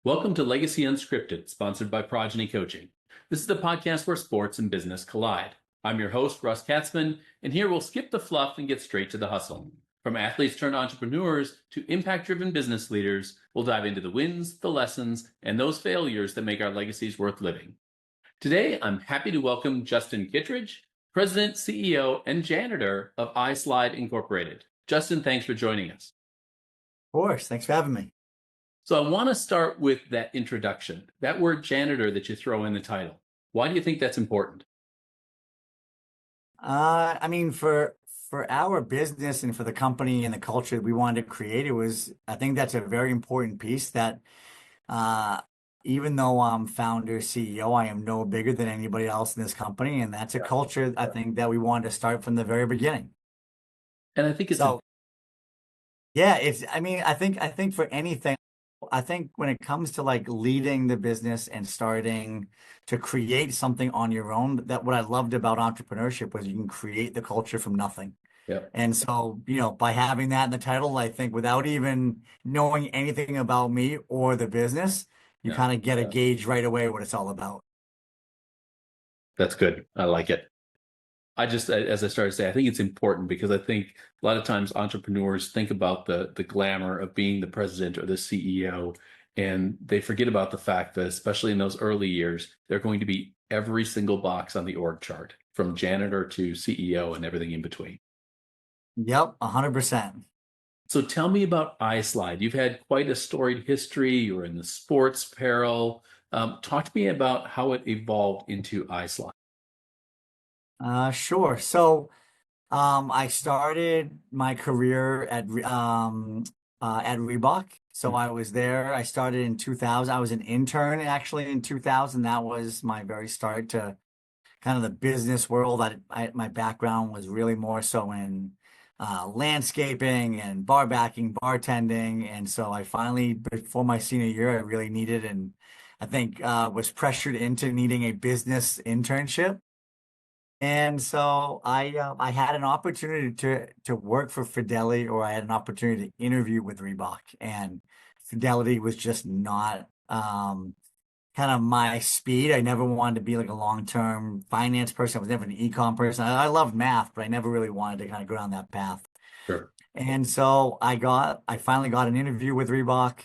Welcome to Legacy Unscripted, sponsored by Progeny Coaching. This is the podcast where sports and business collide. I'm your host, Russ Katzman, and here we'll skip the fluff and get straight to the hustle. From athletes turned entrepreneurs to impact-driven business leaders, we'll dive into the wins, the lessons, and those failures that make our legacies worth living. Today, I'm happy to welcome Justin Kittredge, President, CEO, and janitor of iSlide Incorporated. Justin, thanks for joining us. Of course. Thanks for having me. So I want to start with that introduction, that word janitor that you throw in the title. Why do you think that's important? For our business and for the company and the culture that we wanted to create, I think that's a very important piece that even though I'm founder, CEO, I am no bigger than anybody else in this company. And that's a culture, I think, that we wanted to start from the very beginning. And I think it's I think for anything, I think when it comes to like leading the business and starting to create something on your own, that what I loved about entrepreneurship was you can create the culture from nothing. Yeah. And so, by having that in the title, I think without even knowing anything about me or the business, you kind of get a gauge right away what it's all about. That's good. I like it. As I started to say, I think it's important because I think a lot of times entrepreneurs think about the glamour of being the president or the CEO, and they forget about the fact that, especially in those early years, they're going to be every single box on the org chart, from janitor to CEO and everything in between. Yep, 100%. So tell me about iSlide. You've had quite a storied history. You were in the sports apparel. Talk to me about how it evolved into iSlide. Sure. So, I started my career at Reebok. So I was there. I started in 2000. I was an intern actually in 2000. That was my very start to kind of the business world. My background was really more so in landscaping and bar backing, bartending. And so I finally, before my senior year, I really needed, and I think was pressured into needing a business internship. And so I had an opportunity to work for Fidelity, or I had an opportunity to interview with Reebok, and Fidelity was just not kind of my speed. I never wanted to be like a long-term finance person. I was never an econ person. I loved math, but I never really wanted to kind of go down that path. Sure. And so I finally got an interview with Reebok.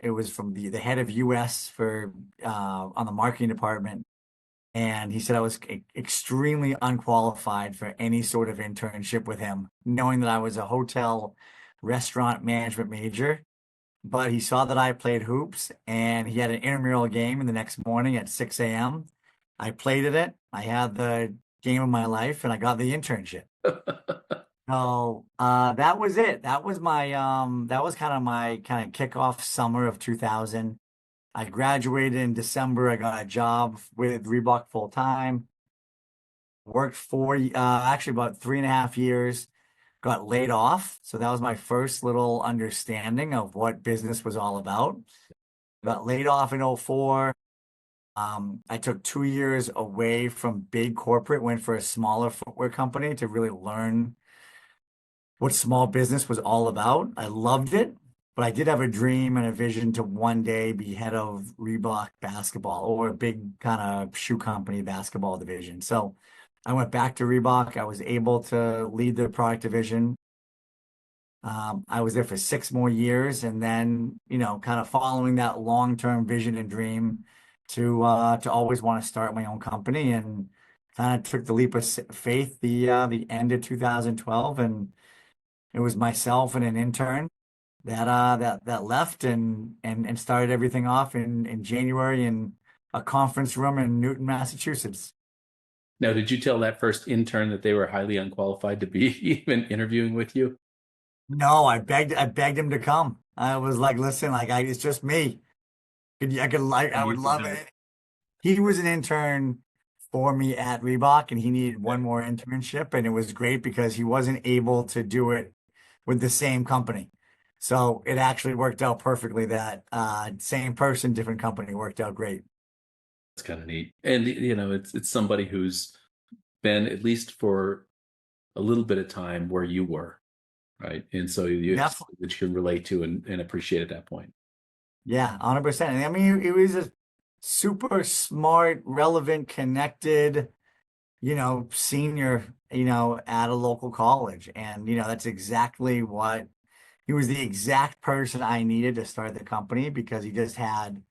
It was from the head of US for on the marketing department. And he said I was extremely unqualified for any sort of internship with him, knowing that I was a hotel restaurant management major. But he saw that I played hoops, and he had an intramural game in the next morning at 6 a.m. I played at it. I had the game of my life, and I got the internship. So that was it. That was my that was kind of my kickoff summer of 2000. I graduated in December. I got a job with Reebok full time. Worked for actually about 3.5 years. Got laid off. So that was my first little understanding of what business was all about. Got laid off in 2004. I took 2 years away from big corporate, went for a smaller footwear company to really learn what small business was all about. I loved it. But I did have a dream and a vision to one day be head of Reebok basketball, or a big kind of shoe company basketball division. So I went back to Reebok. I was able to lead the product division. I was there for 6 more years, and then, kind of following that long-term vision and dream to always want to start my own company, and kind of took the leap of faith the end of 2012, and it was myself and an intern that left and started everything off in January in a conference room in Newton, Massachusetts. Now, did you tell that first intern that they were highly unqualified to be even interviewing with you? No, I begged him to come. I was like, listen, it's just me. I would love it. He was an intern for me at Reebok, and he needed one more internship, and it was great because he wasn't able to do it with the same company. So it actually worked out perfectly that same person, different company worked out great. kind of neat. And it's somebody who's been, at least for a little bit of time, where you were, right? And so Definitely. that you can relate to and appreciate at that point. Yeah, 100%. And I mean, he was a super smart, relevant, connected, senior, at a local college. And, that's exactly what he was, the exact person I needed to start the company, because he just had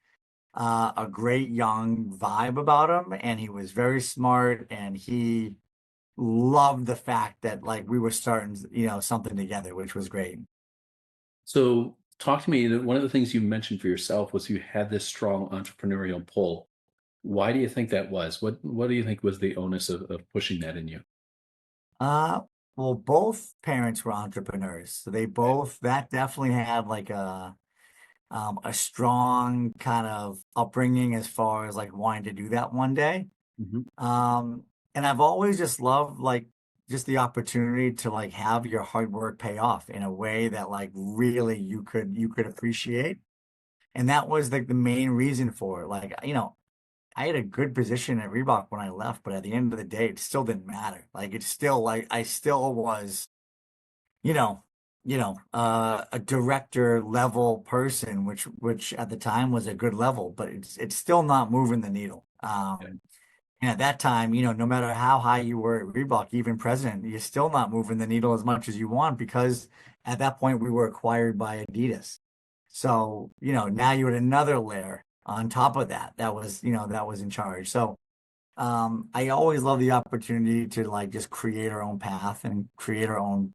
a great young vibe about him, and he was very smart, and he loved the fact that like we were starting, something together, which was great. So talk to me. One of the things you mentioned for yourself was you had this strong entrepreneurial pull. Why do you think that was? What do you think was the onus of pushing that in you? Uh, well, both parents were entrepreneurs, so they both that definitely had like a strong kind of upbringing as far as like wanting to do that one day. Mhm. Um, and I've always just loved like just the opportunity to like have your hard work pay off in a way that like really you could appreciate. And that was like the main reason for it. Like, I had a good position at Reebok when I left, but at the end of the day, it still didn't matter. Like it's still like I still was, you know, a director level person, which at the time was a good level, but it's still not moving the needle. Yeah. And at that time, no matter how high you were at Reebok, even president, you're still not moving the needle as much as you want, because at that point we were acquired by Adidas. So, now you had another layer on top of that that was in charge. So, I always love the opportunity to like just create our own path and create our own,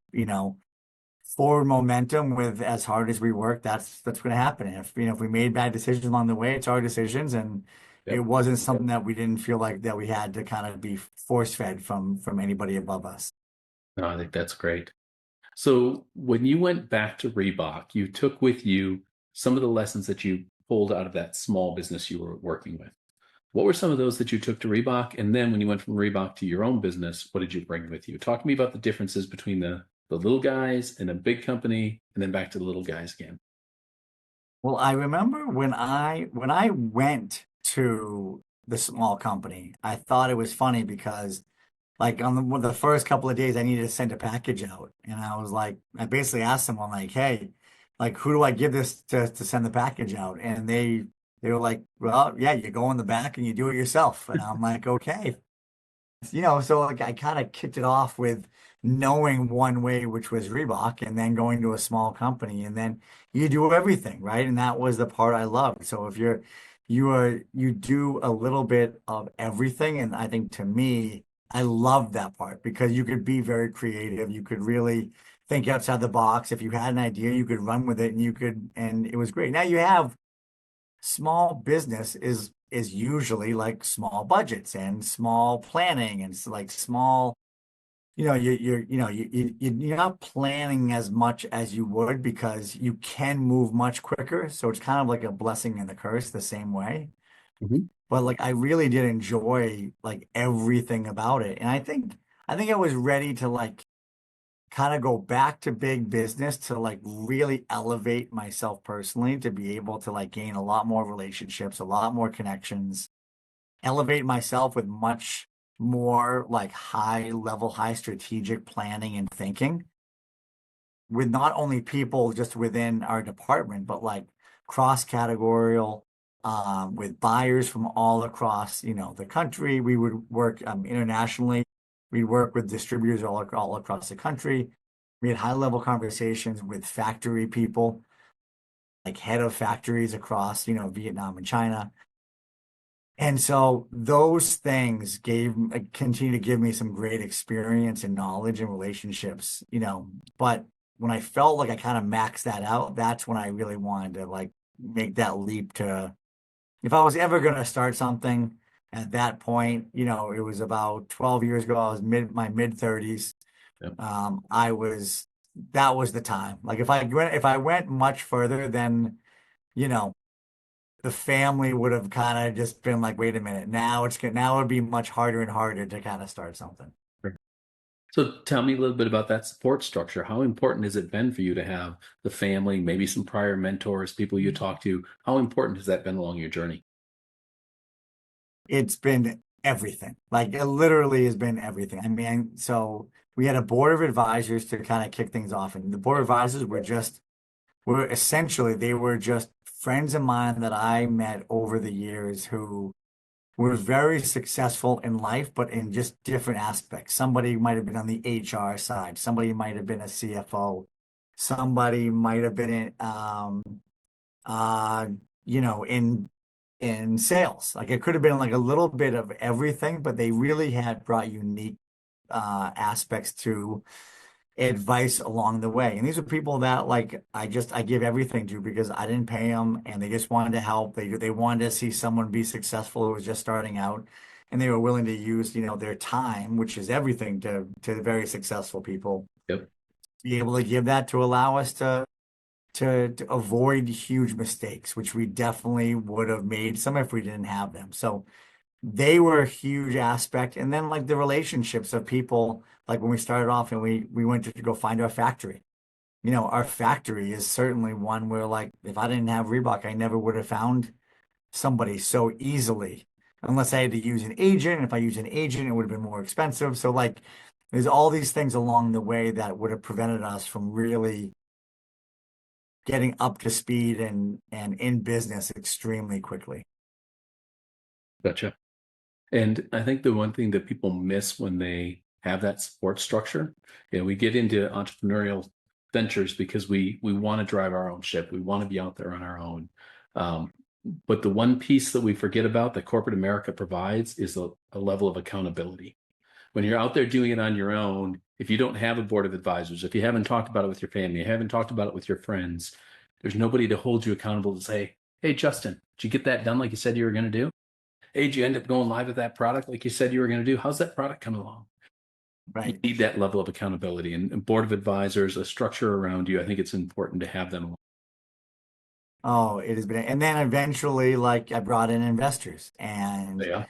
forward momentum. With as hard as we work, that's going to happen. And if we made bad decisions along the way, it's our decisions, and it Yep. wasn't something that we didn't feel like that we had to kind of be force fed from anybody above us. No, I think that's great. So when you went back to Reebok, you took with you some of the lessons that you pulled out of that small business you were working with. What were some of those that you took to Reebok? And then when you went from Reebok to your own business, what did you bring with you? Talk to me about the differences between the little guys and a big company, and then back to the little guys again. Well, I remember when I went to the small company, I thought it was funny because like on the first couple of days I needed to send a package out. And I was like, I basically asked someone like, hey, like who do I give this to send the package out? And they were like, well, yeah, you go in the back and you do it yourself. And I'm like, okay. So like I kind of kicked it off with knowing one way, which was Reebok, and then going to a small company, and then you do everything, right? And that was the part I loved. So if you do a little bit of everything, and I think to me, I love that part because you could be very creative. You could really think outside the box. If you had an idea, you could run with it, and it was great. Now you have small business is usually like small budgets and small planning, and it's like small, you're not planning as much as you would, because you can move much quicker. So it's kind of like a blessing and a curse the same way. Mhm. But like I really did enjoy like everything about it. And I think I was ready to like kind of go back to big business to like really elevate myself personally, to be able to like gain a lot more relationships, a lot more connections, elevate myself with much more like high level, high strategic planning and thinking, with not only people just within our department, but like cross categorial, with buyers from all across, the country. We would work internationally. We'd work with distributors all across the country. We had high level conversations with factory people, like head of factories across, Vietnam and China. And so those things continue to give me some great experience and knowledge and relationships, but when I felt like I kind of maxed that out, that's when I really wanted to like make that leap to, if I was ever going to start something at that point, it was about 12 years ago. I was my mid 30s. Yep. That was the time. Like if I went much further, then, you know, the family would have kind of just been like, wait a minute, now it would be much harder and harder to kind of start something. Sure. So tell me a little bit about that support structure. How important has it been for you to have the family, maybe some prior mentors, people you talk to? How important has that been along your journey? It's been everything. Like it literally has been everything. I mean, so we had a board of advisors to kind of kick things off, and the board of advisors were essentially they were just friends of mine that I met over the years who were very successful in life, but in just different aspects. Somebody might have been on the HR side, somebody might have been a CFO, somebody might have been in uh in sales. Like it could have been like a little bit of everything, but they really had brought unique aspects to advice along the way. And these are people that like I give everything to because I didn't pay them and they just wanted to help. They wanted to see someone be successful who was just starting out. And they were willing to use, their time, which is everything to very successful people, Yep. be able to give that to allow us to avoid huge mistakes, which we definitely would have made some if we didn't have them. So they were a huge aspect. And then like the relationships of people, like when we started off and we went to go find our factory. Our factory is certainly one where like if I didn't have Reebok, I never would have found somebody so easily unless I had to use an agent. And if I used an agent, it would have been more expensive. So like there's all these things along the way that would have prevented us from really getting up to speed and in business extremely quickly. Gotcha. And I think the one thing that people miss when they have that support structure, we get into entrepreneurial ventures because we want to drive our own ship. We want to be out there on our own. But the one piece that we forget about that corporate America provides is a level of accountability. When you're out there doing it on your own, if you don't have a board of advisors, if you haven't talked about it with your family, you haven't talked about it with your friends, there's nobody to hold you accountable to say, hey, Justin, did you get that done like you said you were going to do? Hey, did you end up going live with that product like you said you were going to do? How's that product coming along? You Right. need that level of accountability and board of advisors, a structure around you. I think it's important to have them. Oh, it has been, and then eventually, like I brought in investors, and Yeah.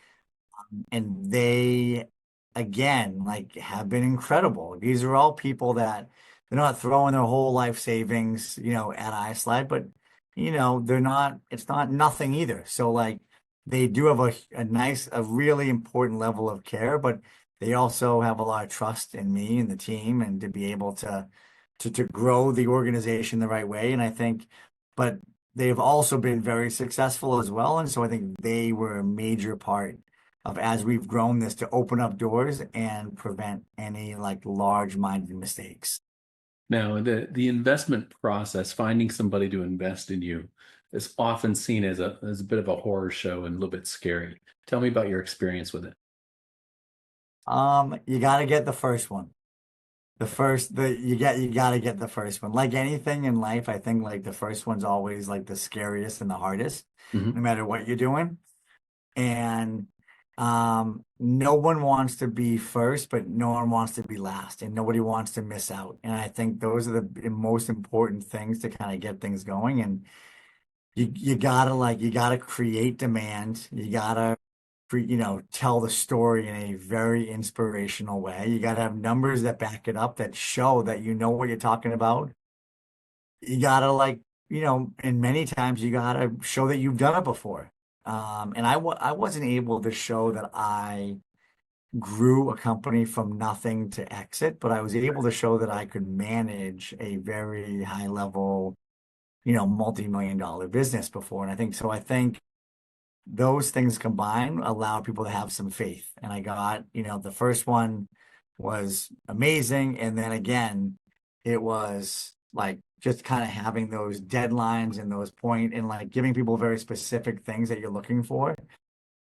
and they again like have been incredible. These are all people that they're not throwing their whole life savings, at iSlide, but they're not. It's not nothing either. So like they do have a really important level of care, but they also have a lot of trust in me and the team, and to be able to grow the organization the right way. And I think, but they've also been very successful as well. And so I think they were a major part of as we've grown this to open up doors and prevent any like large-minded mistakes. Now, the investment process, finding somebody to invest in you, is often seen as a bit of a horror show and a little bit scary. Tell me about your experience with it. You got to get the first one. You got to get the first one. Like anything in life, I think like the first one's always like the scariest and the hardest, no Mhm. matter what you're doing. And no one wants to be first, but no one wants to be last, and nobody wants to miss out. And I think those are the most important things to kind of get things going. And you gotta create demand. You gotta tell the story in a very inspirational way. You gotta have numbers that back it up, that show that you know what you're talking about. You gotta and many times you gotta show that you've done it before. And I wasn't able to show that I grew a company from nothing to exit, but I was able to show that I could manage a very high level, multi-million dollar business before. And I think those things combined allow people to have some faith. And I got, the first one was amazing. And then again, it was like just kind of having those deadlines and those point and like giving people very specific things that you're looking for.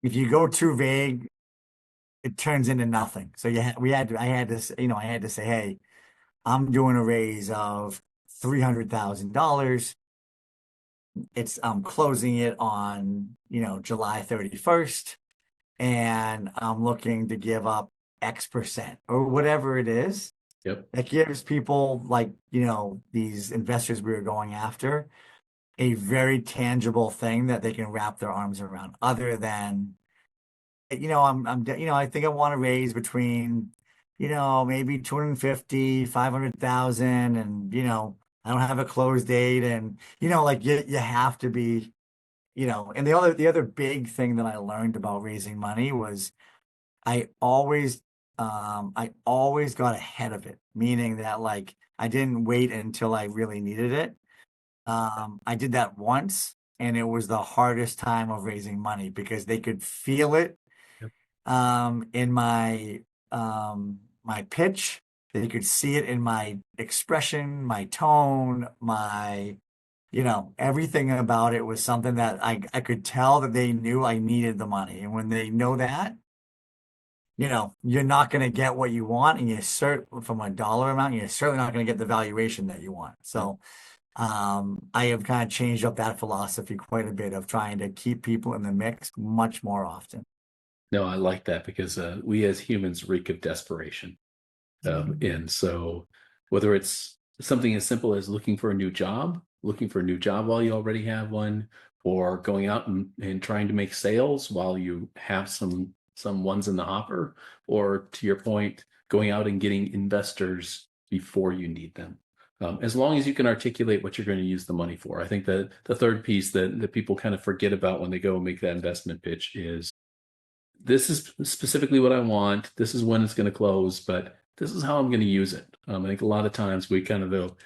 If you go too vague, it turns into nothing. So I had to say, hey, I'm doing a raise of $300,000. I'm closing it on, July 31st, and I'm looking to give up X% or whatever it is. Yep. That gives people like, these investors we were going after a very tangible thing that they can wrap their arms around other than, I think I want to raise between, maybe 250, 500,000 and, I don't have a close date and, like you have to be and the other big thing that I learned about raising money was I always I always got ahead of it, meaning that like I didn't wait until I really needed it. I did that once and it was the hardest time of raising money because they could feel it Yep. in my pitch. They could see it in my expression, my tone, everything about it was something that I could tell that they knew I needed the money. And when they know that, you're not going to get what you want, and from a dollar amount, you're certainly not going to get the valuation that you want. So, I have kind of changed up that philosophy quite a bit of trying to keep people in the mix much more often. No, I like that because we as humans reek of desperation. And so whether it's something as simple as looking for a new job while you already have one, or going out and trying to make sales while you have some ones in the hopper, or to your point, going out and getting investors before you need them. As long as you can articulate what you're going to use the money for. I think that the third piece that people kind of forget about when they go and make that investment pitch is this is specifically what I want. This is when it's going to close, but this is how I'm going to use it. I think a lot of times we kind of go,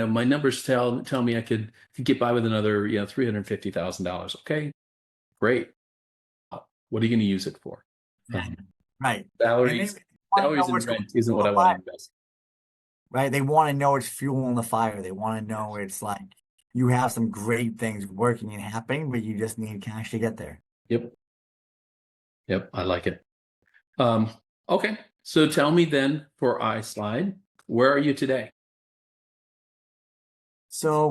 my numbers tell me I could get by with another, $350,000. Okay, great. What are you going to use it for? Right. Salaries and rent isn't what I want to invest. Right. They want to know it's fuel in the fire. They want to know it's like you have some great things working and happening, but you just need cash to get there. Yep. I like it. Okay. So tell me then for iSlide, where are you today? So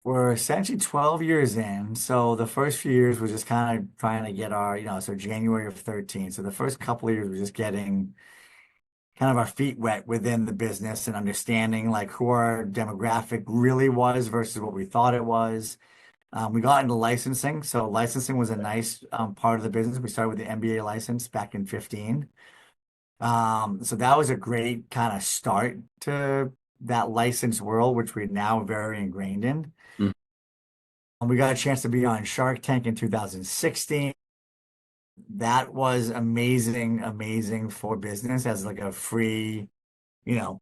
we're essentially 12 years in. So the first few years was just kind of trying to get so January of 13. So the first couple of years was just getting kind of our feet wet within the business and understanding like who our demographic really was versus what we thought it was. We got into licensing. So licensing was a nice part of the business. We started with the MBA license back in 15. So that was a great kind of start to that license world, which we're now very ingrained in. Mm. And we got a chance to be on Shark Tank in 2016. That was amazing for business as like a free, $10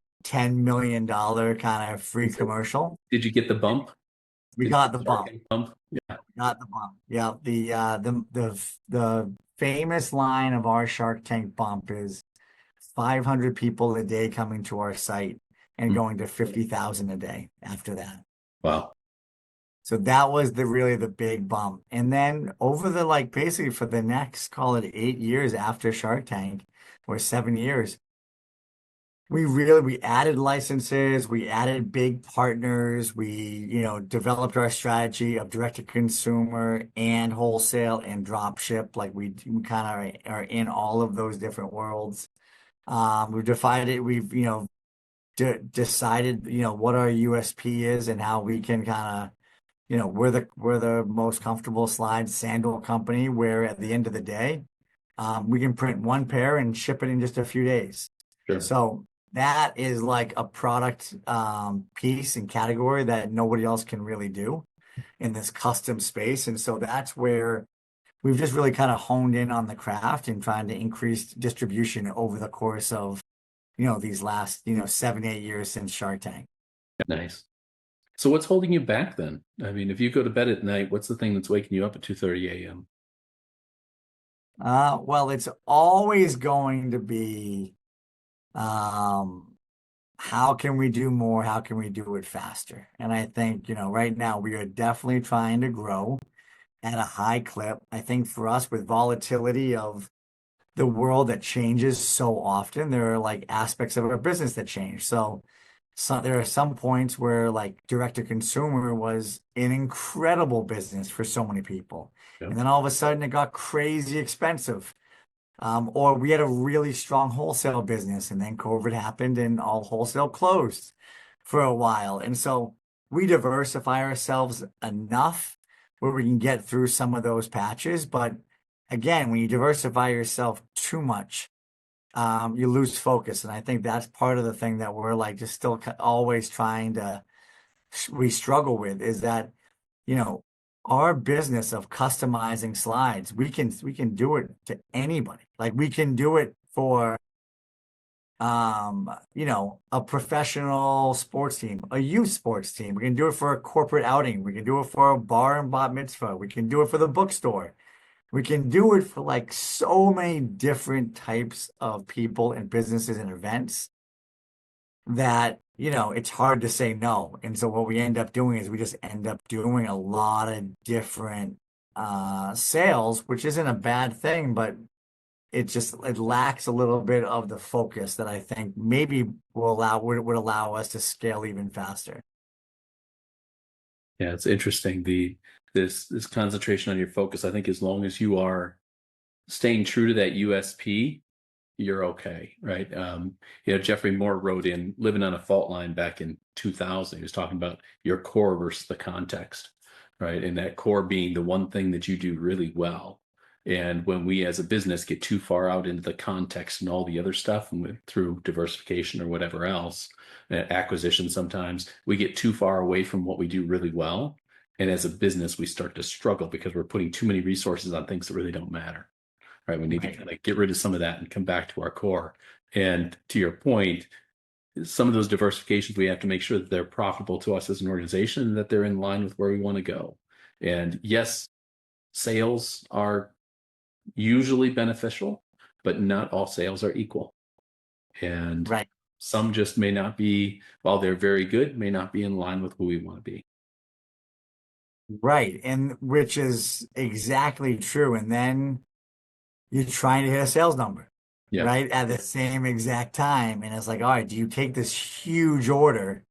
million kind of free commercial. Did you get the bump? We got the bump. Yeah. Got the bump. Yeah. The famous line of our Shark Tank bump is 500 people a day coming to our site and going to 50,000 a day after that. Wow. So that was really the big bump. And then over basically for the next, call it 8 years after Shark Tank, or 7 years, we added licenses, we added big partners, we, developed our strategy of direct to consumer and wholesale and drop ship. Like we kind of are in all of those different worlds. We've decided, what our USP is and how we can kind of, we're the most comfortable slide sandal company where at the end of the day, we can print one pair and ship it in just a few days. Sure. So that is like a product piece and category that nobody else can really do in this custom space. And so that's where we've just really kind of honed in on the craft and trying to increase distribution over the course of, these last, 7-8 years since Shark Tank. Nice. So what's holding you back then? I mean, if you go to bed at night, what's the thing that's waking you up at 2:30 a.m.? Well, it's always going to be, how can we do more? How can we do it faster? And I think, right now we are definitely trying to grow at a high clip. I think for us with volatility of the world that changes so often, there are like aspects of our business that change. So there are some points where like direct to consumer was an incredible business for so many people. Yep. And then all of a sudden it got crazy expensive. Or we had a really strong wholesale business and then COVID happened and all wholesale closed for a while. And so we diversify ourselves enough where we can get through some of those patches. But again, when you diversify yourself too much, you lose focus. And I think that's part of the thing that we're like just still always trying to, we struggle with is that, our business of customizing slides, we can do it to anybody. Like we can do it for a professional sports team, a youth sports team. We can do it for a corporate outing. We can do it for a bar and bat mitzvah. We can do it for the bookstore. We can do it for like so many different types of people and businesses and events that, it's hard to say no. And so what we end up doing is we just end up doing a lot of different sales, which isn't a bad thing, but it lacks a little bit of the focus that I think maybe would allow us to scale even faster. Yeah, it's interesting. This concentration on your focus. I think as long as you are staying true to that USP, you're okay, right? Jeffrey Moore wrote in Living on a Fault Line back in 2000. He was talking about your core versus the context, right? And that core being the one thing that you do really well. And when we as a business get too far out into the context and all the other stuff, and through diversification or whatever else, acquisition, sometimes we get too far away from what we do really well. And as a business, we start to struggle because we're putting too many resources on things that really don't matter. Right. We need to kind of get rid of some of that and come back to our core. And to your point, some of those diversifications, we have to make sure that they're profitable to us as an organization and that they're in line with where we want to go. And yes, sales are usually beneficial, but not all sales are equal. And Right. some just may not be, while they're very good, may not be in line with who we want to be. Right. And which is exactly true. And then you're trying to hit a sales number, Yeah. right? At the same exact time. And it's like, all right, do you take this huge order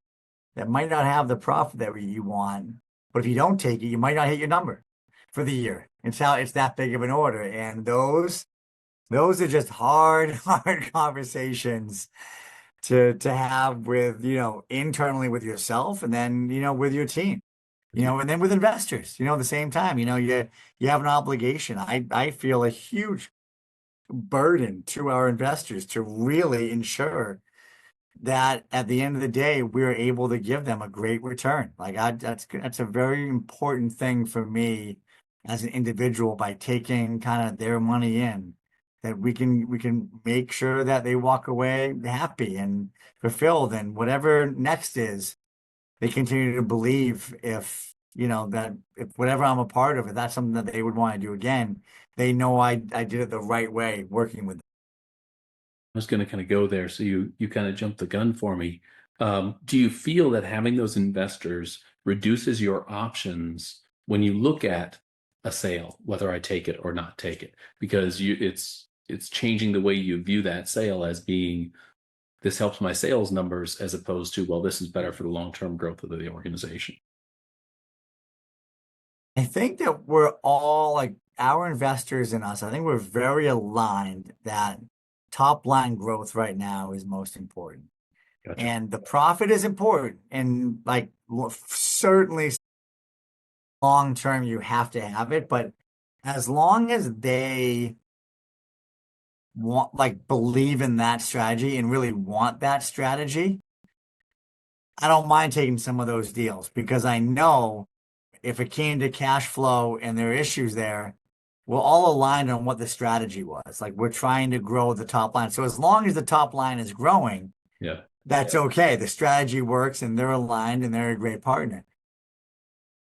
that might not have the profit that you want, but if you don't take it, you might not hit your number for the year. It's that big of an order. And those are just hard, hard conversations to have with, internally with yourself and then, with your team. And then with investors, at the same time, you have an obligation. I feel a huge burden to our investors to really ensure that at the end of the day, we're able to give them a great return. Like that's a very important thing for me as an individual by taking kind of their money in, that we can make sure that they walk away happy and fulfilled, and whatever next is, they continue to believe that if whatever I'm a part of, if that's something that they would want to do again, they know I did it the right way working with them. I was going to kind of go there. So you kind of jumped the gun for me. Do you feel that having those investors reduces your options when you look at a sale, whether I take it or not take it? Because it's changing the way you view that sale as being, this helps my sales numbers, as opposed to, well, this is better for the long-term growth of the organization. I think that we're all like our investors and us, I think we're very aligned that top line growth right now is most important. Gotcha. And the profit is important. And like certainly long term, you have to have it. But as long as they believe in that strategy and really want that strategy, I don't mind taking some of those deals, because I know if it came to cash flow and there are issues there, we're all aligned on what the strategy was. Like we're trying to grow the top line. So as long as the top line is growing, that's okay. The strategy works and they're aligned and they're a great partner.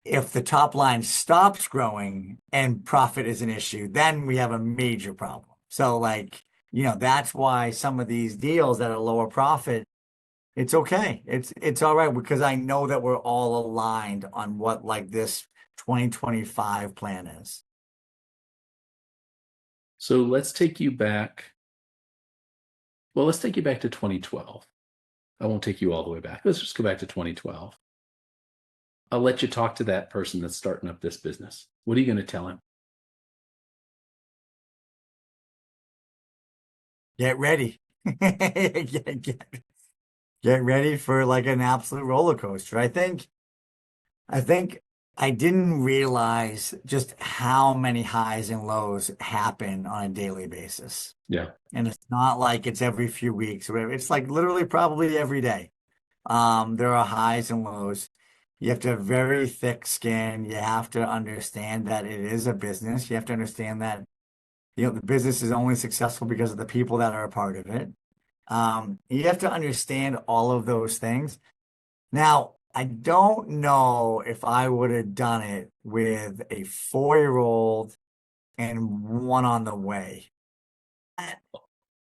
If the top line stops growing and profit is an issue, then we have a major problem. So that's why some of these deals that are lower profit, it's okay. It's all right, because I know that we're all aligned on what this 2025 plan is. So let's take you back. Well, let's take you back to 2012. I won't take you all the way back. Let's just go back to 2012. I'll let you talk to that person that's starting up this business. What are you going to tell him? Get ready. Get ready for an absolute roller coaster. I think I didn't realize just how many highs and lows happen on a daily basis. Yeah. And it's not like it's every few weeks or whatever. It's literally probably every day. There are highs and lows. You have to have very thick skin. You have to understand that it is a business. You have to understand that, the business is only successful because of the people that are a part of it. You have to understand all of those things. Now, I don't know if I would have done it with a 4-year-old and one on the way.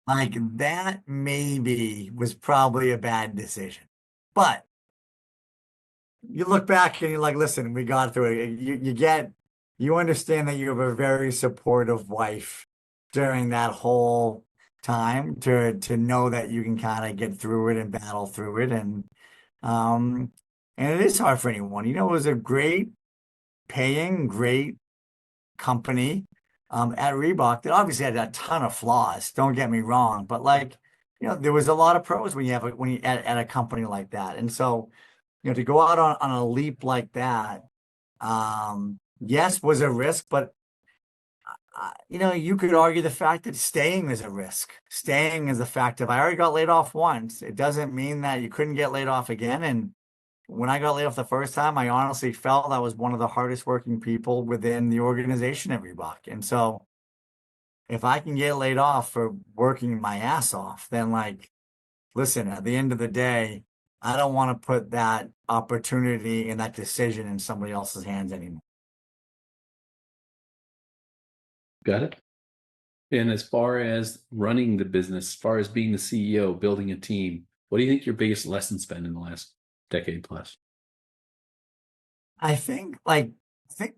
Like that maybe was probably a bad decision. But you look back and you're like, listen, we got through it. You understand that you have a very supportive wife during that whole time to know that you can kind of get through it and battle through it. Um, and it is hard for anyone. It was a great paying, great company at Reebok that obviously had a ton of flaws. Don't get me wrong, but there was a lot of pros when you at a company like that. And so, to go out on a leap like that, yes, was a risk, but you could argue the fact that staying is a risk. Staying is the fact of I already got laid off once. It doesn't mean that you couldn't get laid off again. And when I got laid off the first time, I honestly felt I was one of the hardest working people within the organization at Reebok. And so if I can get laid off for working my ass off, then listen, at the end of the day, I don't want to put that opportunity and that decision in somebody else's hands anymore. Got it. And as far as running the business, as far as being the CEO, building a team, what do you think your biggest lesson's been in the last decade plus? I think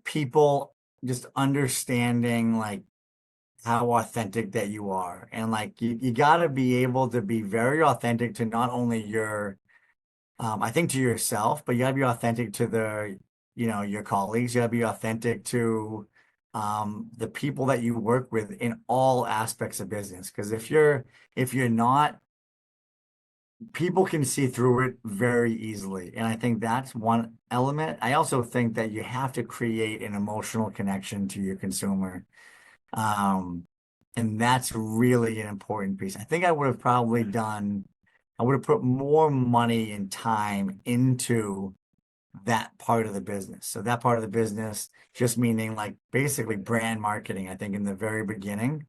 people just understanding how authentic that you are. And you got to be able to be very authentic to not only I think to yourself, but you got to be authentic to your colleagues. You got to be authentic to the people that you work with in all aspects of business. Because if you're not, people can see through it very easily. And I think that's one element. I also think that you have to create an emotional connection to your consumer. And that's really an important piece. I think I would have put more money and time into that part of the business. So that part of the business, just meaning basically brand marketing, I think in the very beginning,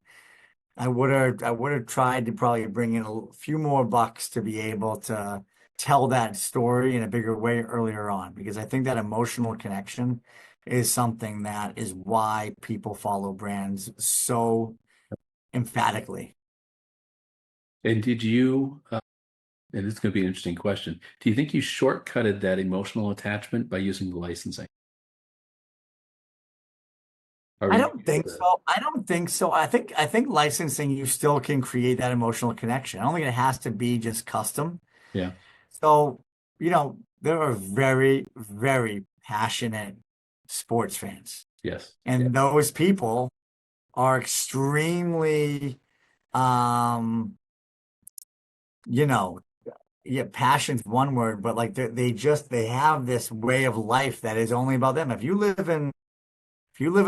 I would have tried to probably bring in a few more bucks to be able to tell that story in a bigger way earlier on, because I think that emotional connection is something that is why people follow brands so emphatically. And did you, and it's going to be an interesting question, do you think you shortcutted that emotional attachment by using the licensing? I don't think so. I don't think so. I think licensing, you still can create that emotional connection. I don't think it has to be just custom. Yeah. So, there are very, very passionate sports fans. Yes. And those people are extremely, yeah, passion's one word, but they have this way of life that is only about them. If you live in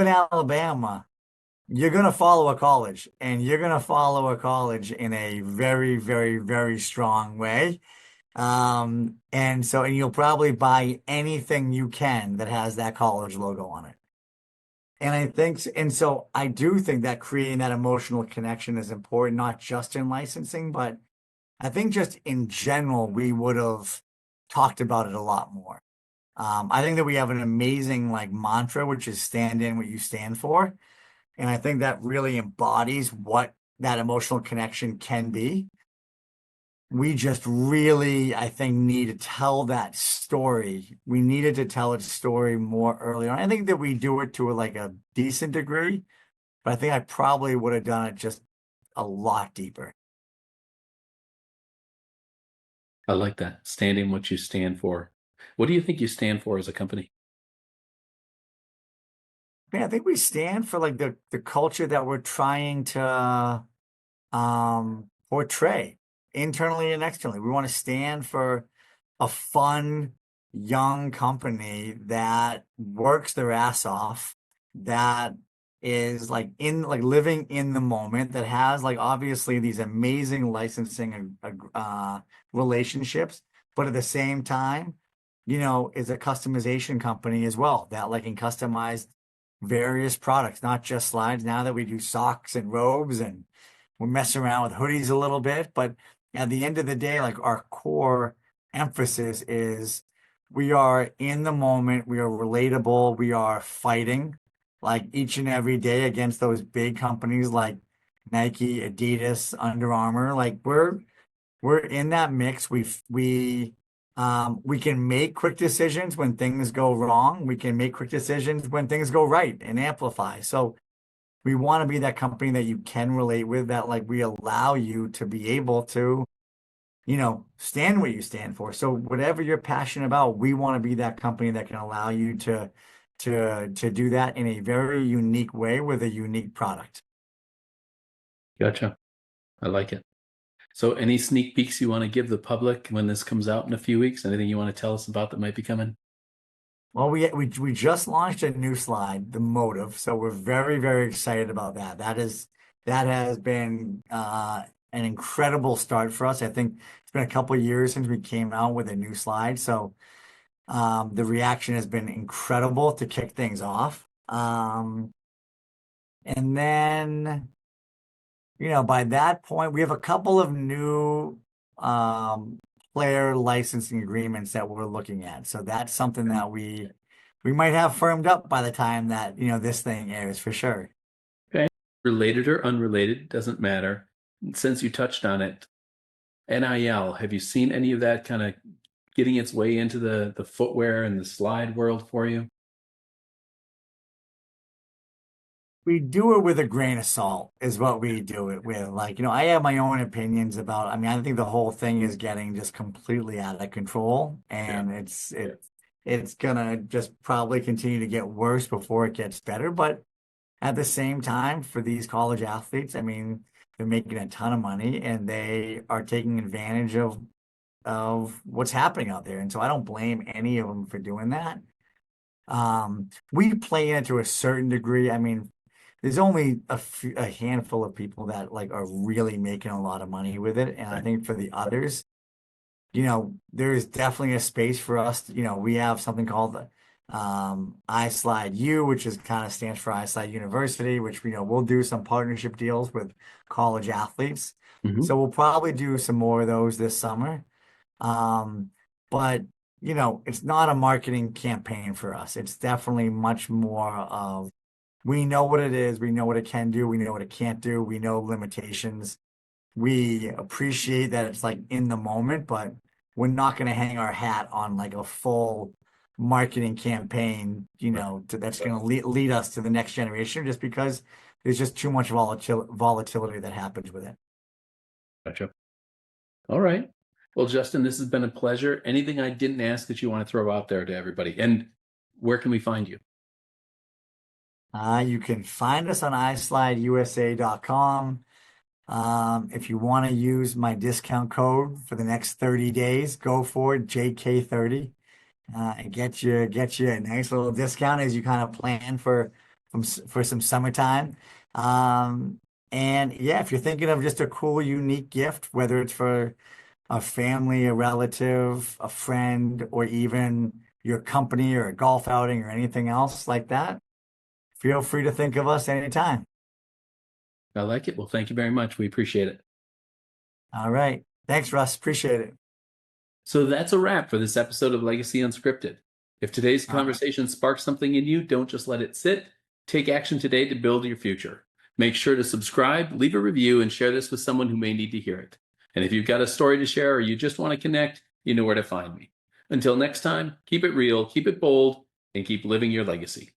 Alabama, you're going to follow a college, and you're going to follow a college in a very, very, very strong way. And you'll probably buy anything you can that has that college logo on it. And so I do think that creating that emotional connection is important, not just in licensing, but I think just in general, we would have talked about it a lot more. I think that we have an amazing mantra, which is stand in what you stand for. And I think that really embodies what that emotional connection can be. We just really, I think, need to tell that story. We needed to tell its story more early on. I think that we do it to a decent degree, but I think I probably would have done it just a lot deeper. I like that. Standing what you stand for. What do you think you stand for as a company? I think we stand for the culture that we're trying to portray internally and externally. We want to stand for a fun, young company that works their ass off, that is living in the moment, that has obviously these amazing licensing relationships, but at the same time is a customization company as well that like can customize various products, not just slides. Now that we do socks and robes and we're messing around with hoodies a little bit, but at the end of the day, like our core emphasis is we are in the moment, we are relatable, we are fighting like each and every day against those big companies like Nike, Adidas, Under Armour. Like we're in that mix. We can make quick decisions when things go wrong. We can make quick decisions when things go right and amplify. So we want to be that company that you can relate with, that like we allow you to be able to, stand what you stand for. So whatever you're passionate about, we want to be that company that can allow you to do that in a very unique way with a unique product. Gotcha. I like it. So any sneak peeks you want to give the public when this comes out in a few weeks? Anything you want to tell us about that might be coming? Well, we just launched a new slide, the Motive, so we're very, very excited about that. That has been an incredible start for us. I think it's been a couple of years since we came out with a new slide, so the reaction has been incredible to kick things off. And then, by that point, we have a couple of new player licensing agreements that we're looking at. So that's something that we might have firmed up by the time that, this thing airs for sure. Okay. Related or unrelated, doesn't matter. Since you touched on it, NIL, have you seen any of that kind of getting its way into the footwear and the slide world for you? We do it with a grain of salt is what we do it with. Like, I have my own opinions about, I think the whole thing is getting just completely out of control, and it's gonna just probably continue to get worse before it gets better. But at the same time, for these college athletes, they're making a ton of money and they are taking advantage of what's happening out there. And so I don't blame any of them for doing that. We play in it to a certain degree. There's only a handful of people that like are really making a lot of money with it. And I think for the others, there's definitely a space for us. We have something called the iSlide U, which is kind of stands for iSlide University, which we'll do some partnership deals with college athletes. So we'll probably do some more of those this summer. But it's not a marketing campaign for us. It's definitely much more of, we know what it is, we know what it can do, we know what it can't do, we know limitations. We appreciate that it's like in the moment, but we're not going to hang our hat on like a full marketing campaign, that's going to lead us to the next generation, just because there's just too much volatility that happens with it. Gotcha. All right. Well, Justin, this has been a pleasure. Anything I didn't ask that you want to throw out there to everybody? And where can we find you? You can find us on iSlideUSA.com. If you want to use my discount code for the next 30 days, go for it, JK30. And get you a nice little discount as you kind of plan for some summertime. And yeah, if you're thinking of just a cool, unique gift, whether it's for a family, a relative, a friend, or even your company or a golf outing or anything else like that, feel free to think of us anytime. I like it. Well, thank you very much. We appreciate it. All right. Thanks, Russ. Appreciate it. So that's a wrap for this episode of Legacy Unscripted. If today's conversation sparks something in you, don't just let it sit. Take action today to build your future. Make sure to subscribe, leave a review, and share this with someone who may need to hear it. And if you've got a story to share or you just want to connect, you know where to find me. Until next time, keep it real, keep it bold, and keep living your legacy.